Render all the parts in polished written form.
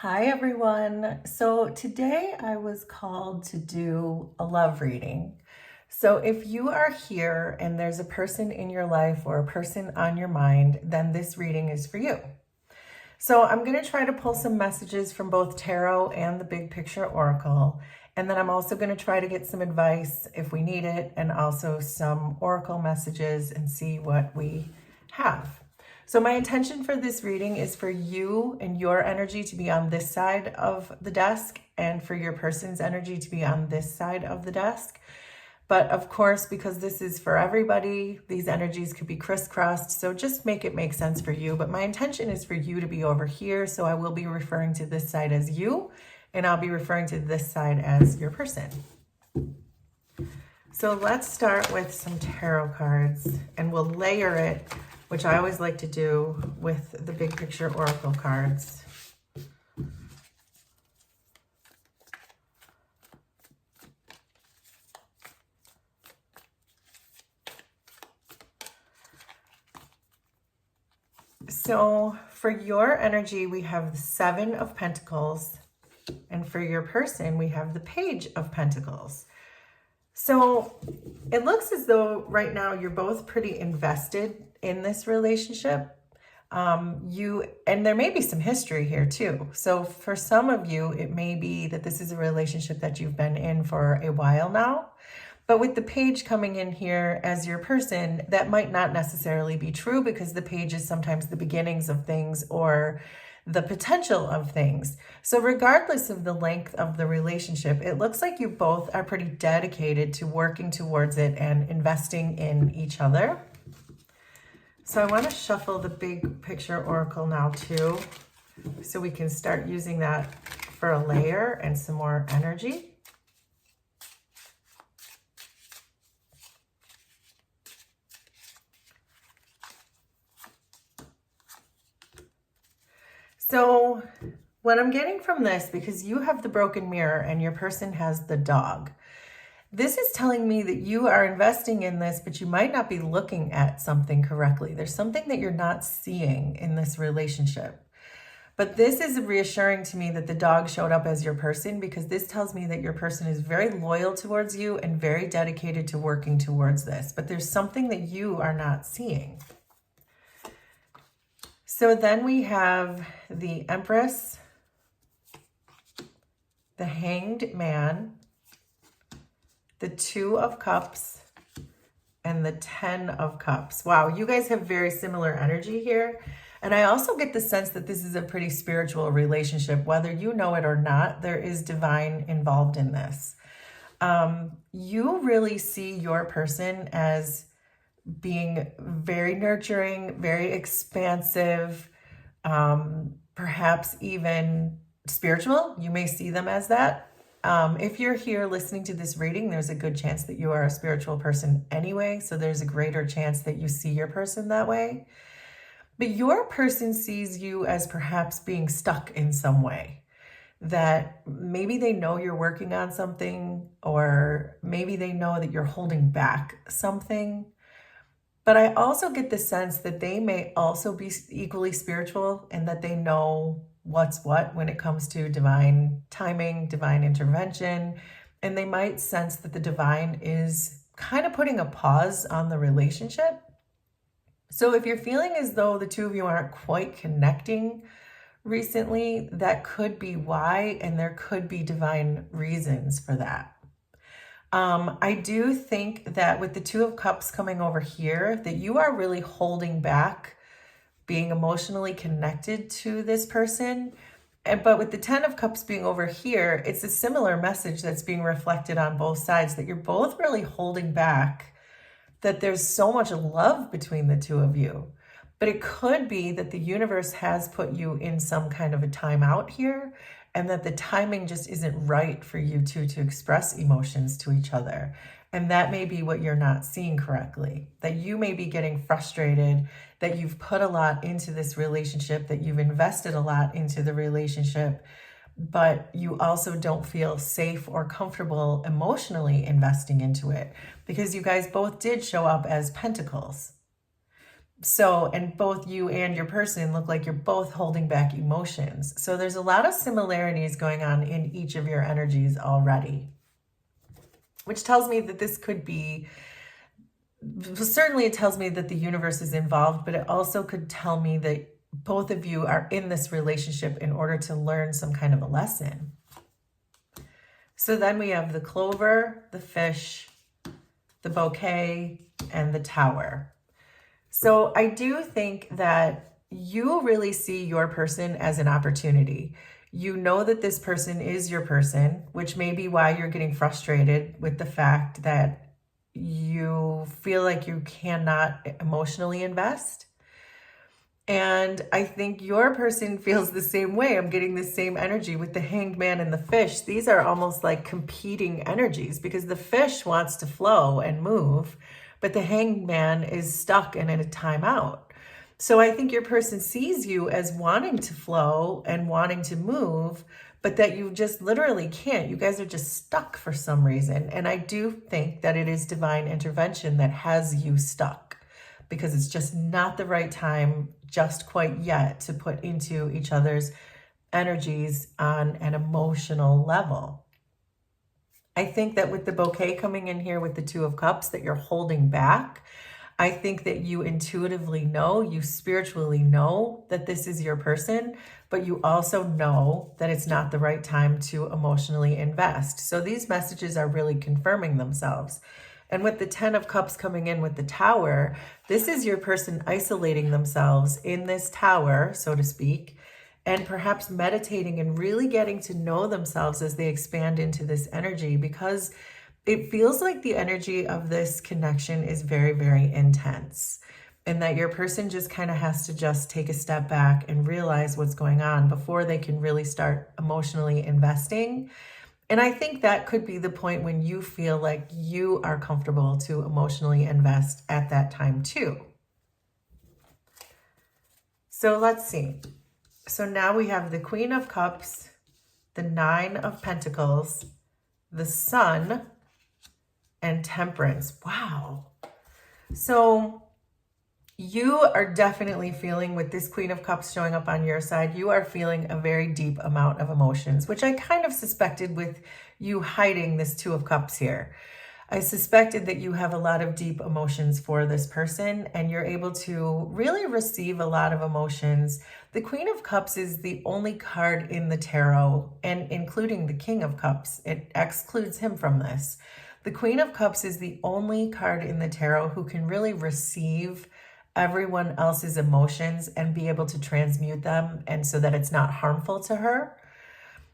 Hi everyone. So today I was called to do a love reading. So if you are here and there's a person in your life or a person on your mind, then this reading is for you. So I'm going to try to pull some messages from both tarot and the big picture oracle. And then I'm also going to try to get some advice if we need it, and also some oracle messages and see what we have. So my intention for this reading is for you and your energy to be on this side of the desk, and for your person's energy to be on this side of the desk. But of course, because this is for everybody, these energies could be crisscrossed. So just make it make sense for you. But my intention is for you to be over here. So I will be referring to this side as you, and I'll be referring to this side as your person. So let's start with some tarot cards, and we'll layer it, which I always like to do with the big picture oracle cards. So for your energy, we have the Seven of Pentacles, and for your person, we have the Page of Pentacles. So it looks as though right now you're both pretty invested in this relationship. And there may be some history here too. So for some of you, it may be that this is a relationship that you've been in for a while now. But with the page coming in here as your person, that might not necessarily be true, because the page is sometimes the beginnings of things or the potential of things. So regardless of the length of the relationship, it looks like you both are pretty dedicated to working towards it and investing in each other. So I want to shuffle the big picture oracle now too, so we can start using that for a layer and some more energy. So what I'm getting from this, because you have the broken mirror and your person has the dog, this is telling me that you are investing in this, but you might not be looking at something correctly. There's something that you're not seeing in this relationship. But this is reassuring to me that the dog showed up as your person, because this tells me that your person is very loyal towards you and very dedicated to working towards this. But there's something that you are not seeing. So then we have the Empress, the Hanged Man, the Two of Cups, and the 10 of Cups. Wow, you guys have very similar energy here. And I also get the sense that this is a pretty spiritual relationship. Whether you know it or not, there is divine involved in this. You really see your person as being very nurturing, very expansive, perhaps even spiritual. You may see them as that. If you're here listening to this reading, there's a good chance that you are a spiritual person anyway, so there's a greater chance that you see your person that way. But your person sees you as perhaps being stuck in some way, that maybe they know you're working on something, or maybe they know that you're holding back something. But I also get the sense that they may also be equally spiritual, and that they know what's what when it comes to divine timing, divine intervention. And they might sense that the divine is kind of putting a pause on the relationship. So if you're feeling as though the two of you aren't quite connecting recently, that could be why, and there could be divine reasons for that. I do think that with the Two of Cups coming over here, that you are really holding back being emotionally connected to this person. But with the 10 of Cups being over here, it's a similar message that's being reflected on both sides, that you're both really holding back, that there's so much love between the two of you. But it could be that the universe has put you in some kind of a timeout here, and that the timing just isn't right for you two to express emotions to each other. And that may be what you're not seeing correctly, that you may be getting frustrated, that you've put a lot into this relationship, that you've invested a lot into the relationship, but you also don't feel safe or comfortable emotionally investing into it, because you guys both did show up as pentacles. So, and both you and your person look like you're both holding back emotions. So there's a lot of similarities going on in each of your energies already, which tells me that this could be, certainly it tells me that the universe is involved, but it also could tell me that both of you are in this relationship in order to learn some kind of a lesson. So then we have the clover, the fish, the bouquet, and the tower. So I do think that you really see your person as an opportunity. You know that this person is your person, which may be why you're getting frustrated with the fact that you feel like you cannot emotionally invest. And I think your person feels the same way. I'm getting the same energy with the hanged man and the fish. These are almost like competing energies because the fish wants to flow and move, but the hanged man is stuck and in a timeout. So I think your person sees you as wanting to flow and wanting to move, but that you just literally can't. You guys are just stuck for some reason. And I do think that it is divine intervention that has you stuck, because it's just not the right time just quite yet to put into each other's energies on an emotional level. I think that with the bouquet coming in here with the Two of Cups, that you're holding back. I think that you intuitively know, you spiritually know that this is your person, but you also know that it's not the right time to emotionally invest. So these messages are really confirming themselves. And with the 10 of Cups coming in with the Tower, this is your person isolating themselves in this tower, so to speak, and perhaps meditating and really getting to know themselves as they expand into this energy, because it feels like the energy of this connection is very, very intense, and that your person just kind of has to just take a step back and realize what's going on before they can really start emotionally investing. And I think that could be the point when you feel like you are comfortable to emotionally invest at that time too. So let's see. So now we have the Queen of Cups, the Nine of Pentacles, the Sun, and Temperance. Wow. So you are definitely feeling, with this Queen of Cups showing up on your side, you are feeling a very deep amount of emotions, which I kind of suspected with you hiding this Two of Cups here. I suspected that you have a lot of deep emotions for this person, and you're able to really receive a lot of emotions. The Queen of Cups is the only card in the tarot, and including the King of Cups, it excludes him from this. The Queen of Cups is the only card in the tarot who can really receive everyone else's emotions and be able to transmute them, and so that it's not harmful to her.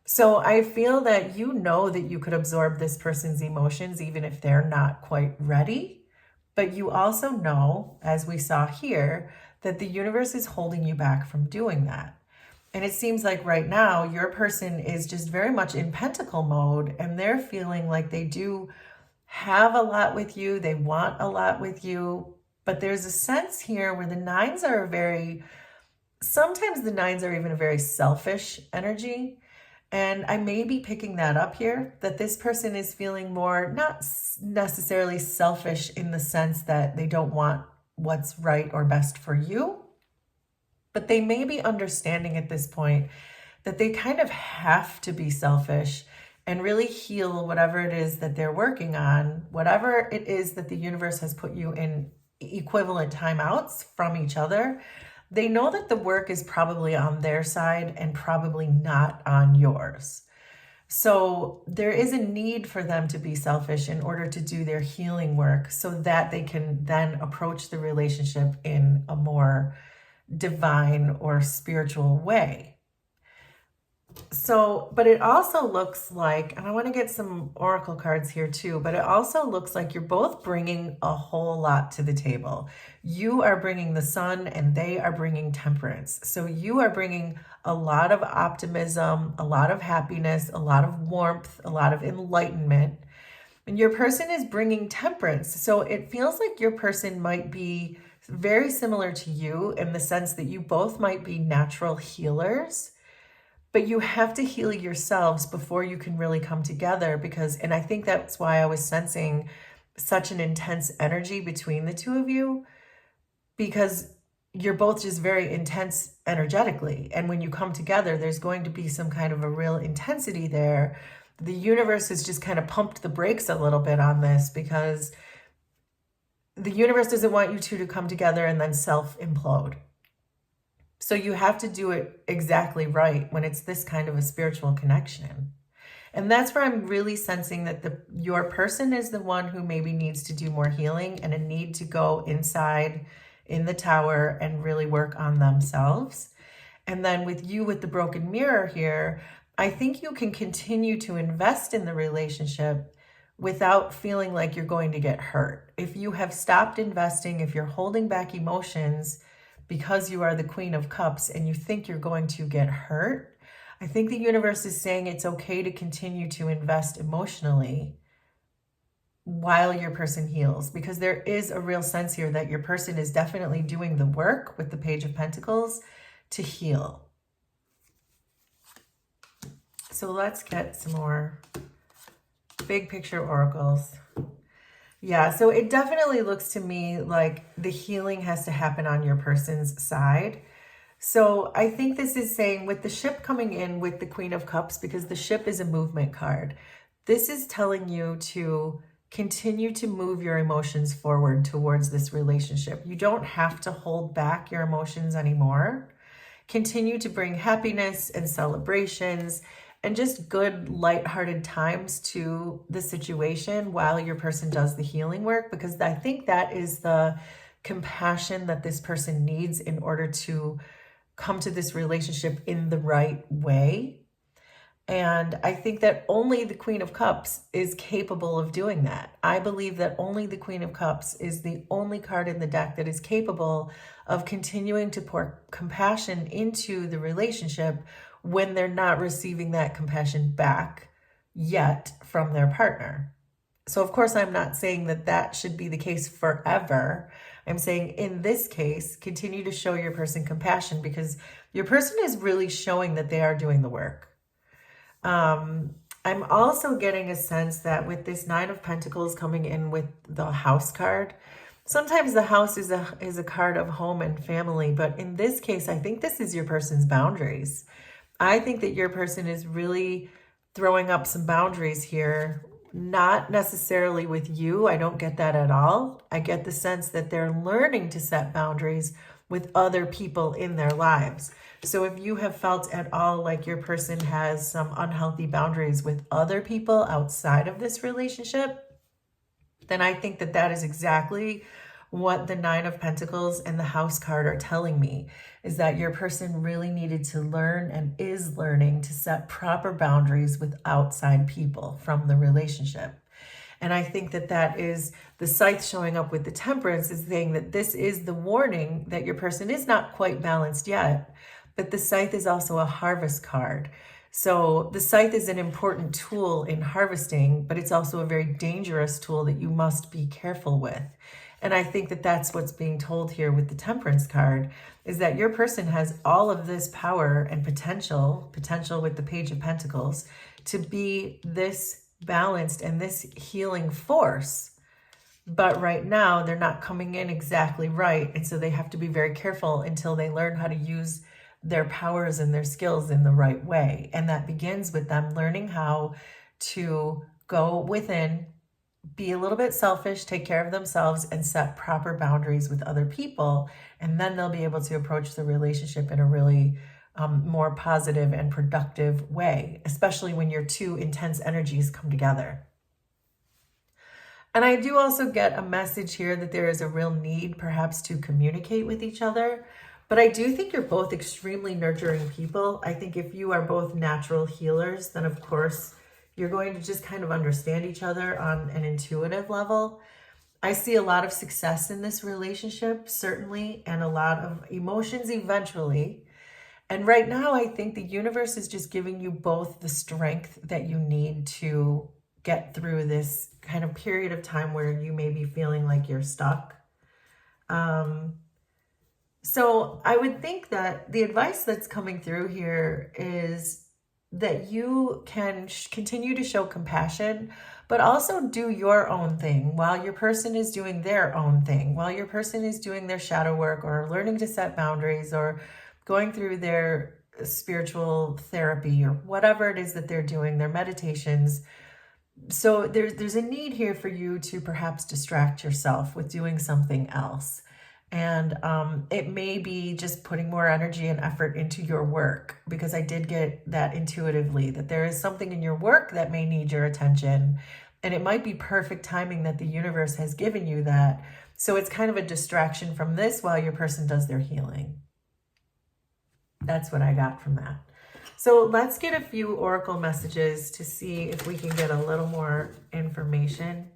So I feel that you know that you could absorb this person's emotions even if they're not quite ready. But you also know, as we saw here, that the universe is holding you back from doing that. And it seems like right now your person is just very much in pentacle mode, and they're feeling like they do have a lot with you. They want a lot with you. But there's a sense here where the nines are sometimes the nines are even a very selfish energy. And I may be picking that up here, that this person is feeling more, not necessarily selfish in the sense that they don't want what's right or best for you, but they may be understanding at this point that they kind of have to be selfish and really heal whatever it is that they're working on, whatever it is that the universe has put you in equivalent timeouts from each other. They know that the work is probably on their side and probably not on yours. So there is a need for them to be selfish in order to do their healing work, so that they can then approach the relationship in a more divine or spiritual way. So, but it also looks like, and I want to get some oracle cards here too, but it also looks like you're both bringing a whole lot to the table. You are bringing the Sun and they are bringing Temperance. So you are bringing a lot of optimism, a lot of happiness, a lot of warmth, a lot of enlightenment. And your person is bringing Temperance. So it feels like your person might be very similar to you in the sense that you both might be natural healers. But you have to heal yourselves before you can really come together, and I think that's why I was sensing such an intense energy between the two of you, because you're both just very intense energetically. And when you come together, there's going to be some kind of a real intensity there. The universe has just kind of pumped the brakes a little bit on this because the universe doesn't want you two to come together and then self-implode. So you have to do it exactly right when it's this kind of a spiritual connection. And that's where I'm really sensing that your person is the one who maybe needs to do more healing and a need to go inside in the tower and really work on themselves. And then with you with the broken mirror here, I think you can continue to invest in the relationship without feeling like you're going to get hurt. If you have stopped investing, if you're holding back emotions because you are the Queen of Cups and you think you're going to get hurt, I think the universe is saying it's okay to continue to invest emotionally while your person heals, because there is a real sense here that your person is definitely doing the work with the Page of Pentacles to heal. So let's get some more big picture oracles. Yeah, so it definitely looks to me like the healing has to happen on your person's side. So I think this is saying with the ship coming in with the Queen of Cups, because the ship is a movement card, this is telling you to continue to move your emotions forward towards this relationship. You don't have to hold back your emotions anymore. Continue to bring happiness and celebrations and just good lighthearted times to the situation while your person does the healing work, because I think that is the compassion that this person needs in order to come to this relationship in the right way. And I think that only the Queen of Cups is capable of doing that. I believe that only the Queen of Cups is the only card in the deck that is capable of continuing to pour compassion into the relationship when they're not receiving that compassion back yet from their partner. So of course, I'm not saying that that should be the case forever. I'm saying in this case, continue to show your person compassion because your person is really showing that they are doing the work. I'm also getting a sense that with this Nine of Pentacles coming in with the House card, sometimes the house is a card of home and family, but in this case, I think this is your person's boundaries. I think that your person is really throwing up some boundaries here, not necessarily with you. I don't get that at all. I get the sense that they're learning to set boundaries with other people in their lives. So if you have felt at all like your person has some unhealthy boundaries with other people outside of this relationship, then I think that that is exactly what the Nine of Pentacles and the House card are telling me, is that your person really needed to learn and is learning to set proper boundaries with outside people from the relationship. And I think that that is the Scythe showing up with the Temperance is saying that this is the warning that your person is not quite balanced yet, but the Scythe is also a harvest card. So the Scythe is an important tool in harvesting, but it's also a very dangerous tool that you must be careful with. And I think that that's what's being told here with the Temperance card, is that your person has all of this power and potential with the Page of Pentacles to be this balanced and this healing force. But right now they're not coming in exactly right. And so they have to be very careful until they learn how to use their powers and their skills in the right way. And that begins with them learning how to go within, be a little bit selfish, take care of themselves, and set proper boundaries with other people. And then they'll be able to approach the relationship in a really more positive and productive way, especially when your two intense energies come together. And I do also get a message here that there is a real need perhaps to communicate with each other. But I do think you're both extremely nurturing people. I think if you are both natural healers, then of course you're going to just kind of understand each other on an intuitive level. I see a lot of success in this relationship, certainly, and a lot of emotions eventually. And right now, I think the universe is just giving you both the strength that you need to get through this kind of period of time where you may be feeling like you're stuck. So I would think that the advice that's coming through here is that you can continue to show compassion, but also do your own thing while your person is doing their own thing, while your person is doing their shadow work or learning to set boundaries or going through their spiritual therapy or whatever it is that they're doing, their meditations. So there's a need here for you to perhaps distract yourself with doing something else. And it may be just putting more energy and effort into your work, because I did get that intuitively, that there is something in your work that may need your attention. And it might be perfect timing that the universe has given you that. So it's kind of a distraction from this while your person does their healing. That's what I got from that. So let's get a few oracle messages to see if we can get a little more information.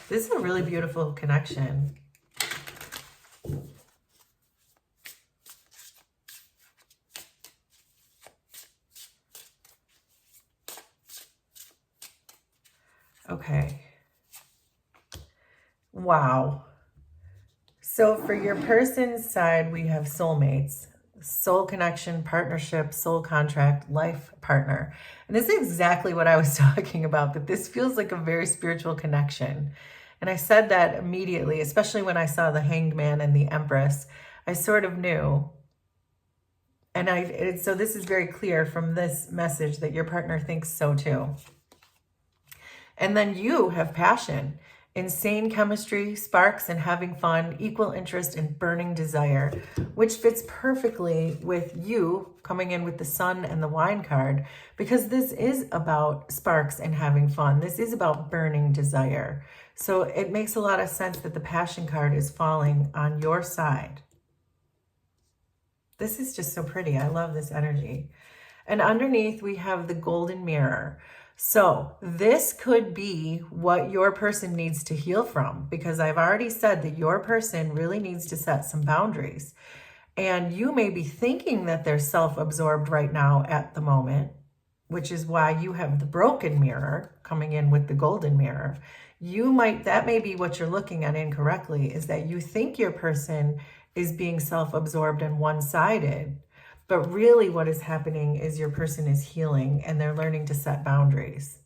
This is a really beautiful connection. Okay. Wow. So for your person's side, we have soulmates, soul connection, partnership, soul contract, life partner. And this is exactly what I was talking about, that this feels like a very spiritual connection. And I said that immediately, especially when I saw the Hanged Man and the Empress. I sort of knew. And so this is very clear from this message that your partner thinks so too. And then you have passion, insane chemistry, sparks and having fun, equal interest and burning desire, which fits perfectly with you coming in with the Sun and the Wine card, because this is about sparks and having fun. This is about burning desire. So it makes a lot of sense that the Passion card is falling on your side. This is just so pretty. I love this energy. And underneath we have the Golden Mirror. So this could be what your person needs to heal from, because I've already said that your person really needs to set some boundaries. And you may be thinking that they're self-absorbed right now at the moment, which is why you have the Broken Mirror coming in with the Golden Mirror. That may be what you're looking at incorrectly, is that you think your person is being self-absorbed and one-sided. But really what is happening is your person is healing and they're learning to set boundaries.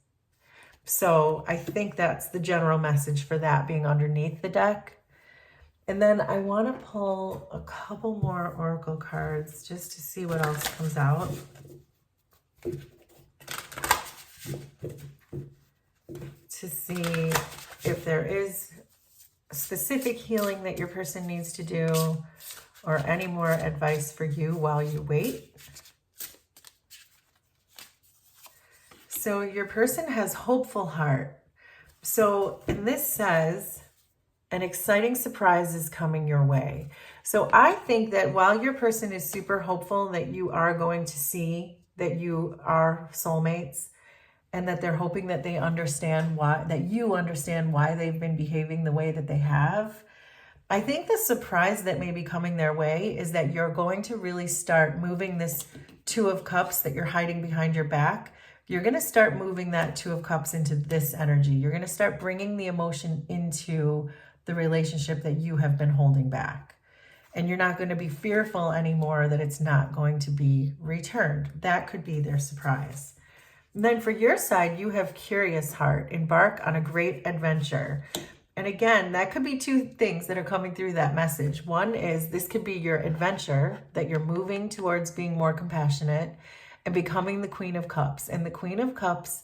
So I think that's the general message for that being underneath the deck. And then I want to pull a couple more oracle cards just to see what else comes out. To see if there is specific healing that your person needs to do, or any more advice for you while you wait. So your person has hopeful heart. So, and this says, an exciting surprise is coming your way. So I think that while your person is super hopeful that you are going to see that you are soulmates, and that they're hoping that they understand why, that you understand why they've been behaving the way that they have, I think the surprise that may be coming their way is that you're going to really start moving this Two of Cups that you're hiding behind your back. You're going to start moving that Two of Cups into this energy. You're going to start bringing the emotion into the relationship that you have been holding back. And you're not going to be fearful anymore that it's not going to be returned. That could be their surprise. And then for your side, you have Curious Heart. Embark on a great adventure. And again, that could be two things that are coming through that message. One is this could be your adventure, that you're moving towards being more compassionate and becoming the Queen of Cups. And the Queen of Cups,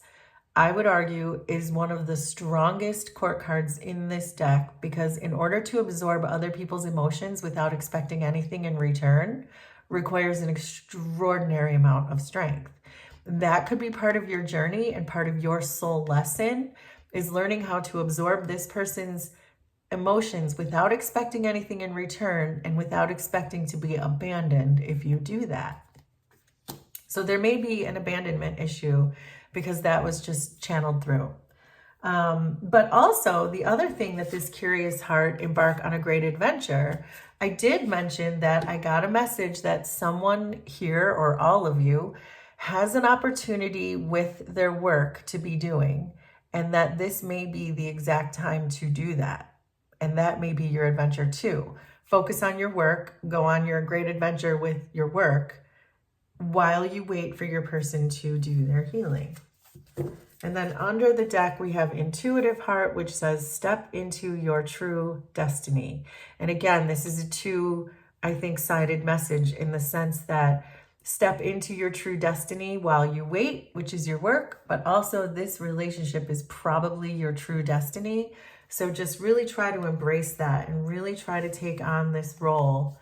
I would argue, is one of the strongest court cards in this deck, because in order to absorb other people's emotions without expecting anything in return requires an extraordinary amount of strength. That could be part of your journey and part of your soul lesson, is learning how to absorb this person's emotions without expecting anything in return and without expecting to be abandoned if you do that. So there may be an abandonment issue because that was just channeled through. But also the other thing that this Curious Heart, embark on a great adventure, I did mention that I got a message that someone here, or all of you, has an opportunity with their work to be doing, and that this may be the exact time to do that. And that may be your adventure too. Focus on your work, go on your great adventure with your work, while you wait for your person to do their healing. And then under the deck, we have Intuitive Heart, which says, step into your true destiny. And again, this is a sided message in the sense that step into your true destiny while you wait, which is your work, but also this relationship is probably your true destiny. So just really try to embrace that and really try to take on this role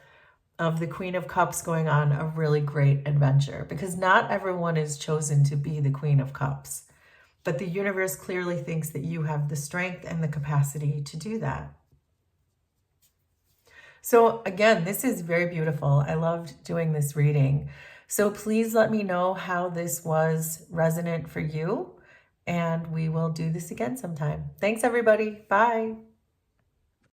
of the Queen of Cups going on a really great adventure, because not everyone is chosen to be the Queen of Cups. But the universe clearly thinks that you have the strength and the capacity to do that. So again, this is very beautiful. I loved doing this reading. So please let me know how this was resonant for you, and we will do this again sometime. Thanks, everybody. Bye.